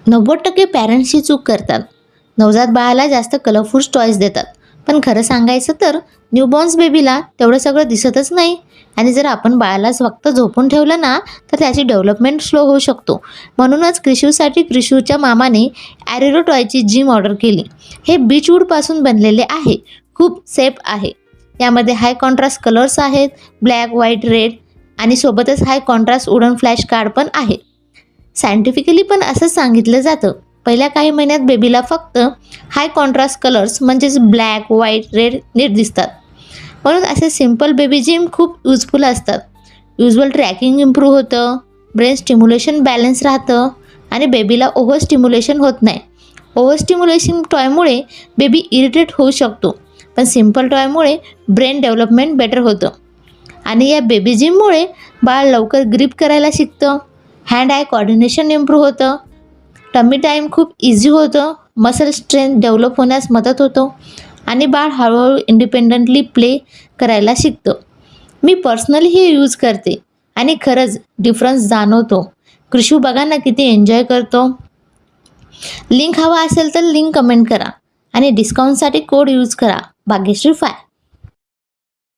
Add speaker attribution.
Speaker 1: 90% parents ही चूक करतात. नवजात बाळाला जास्त कलरफुल टॉयज देतात, पण खरं सांगायचं तर न्यूबॉर्न्स बेबीला तेवढं सगळं दिसतच नाही. आणि जर आपण बाळाला फक्त झोपून ठेवलं ना, तर त्याची डेव्हलपमेंट स्लो होऊ शकतो. म्हणूनच क्रिशूसाठी क्रिशूच्या मामाने ॲरेरो टॉयची जिम ऑर्डर केली. हे बीचवूडपासून बनलेले आहे, खूप सेफ आहे. यामध्ये हाय कॉन्ट्रास्ट कलर्स आहेत, ब्लॅक, व्हाईट, रेड, आणि सोबतच हाय कॉन्ट्रास्ट वुडन फ्लॅश कार्ड पण आहे. सायंटिफिकली पण असंच सांगितलं जातं. पहिल्या काही महिन्यात बेबीला फक्त हाय कॉन्ट्रास्ट कलर्स म्हणजेच ब्लॅक, व्हाईट, रेड नीट दिसतात. म्हणून असे सिम्पल बेबी जिम खूप युजफुल असतात. युज्युअल ट्रॅकिंग इम्प्रूव्ह होतं, ब्रेन स्टिम्युलेशन बॅलन्स राहतं आणि बेबीला ओव्हर स्टिम्युलेशन होत नाही. ओव्हर स्टिम्युलेशन टॉयमुळे बेबी इरिटेट होऊ शकतो, पण सिम्पल टॉयमुळे ब्रेन डेव्हलपमेंट बेटर होतं. आणि या बेबी जिममुळे बाळ लवकर ग्रिप करायला शिकतं, हँड आय कोऑर्डिनेशन इम्प्रूव्ह होतं, टमी टाईम खूप इझी होतं, मसल स्ट्रेंथ डेव्हलप होण्यास मदत होतो आणि बाळ हळूहळू इंडिपेंडंटली प्ले करायला शिकतं. मी पर्सनली हे यूज करते आणि खरंच डिफरन्स जाणवतो. क्रिशू बघा ना किती एन्जॉय करतो. लिंक हवा असेल तर लिंक कमेंट करा आणि डिस्काउंटसाठी कोड यूज करा भाग्यश्री 5.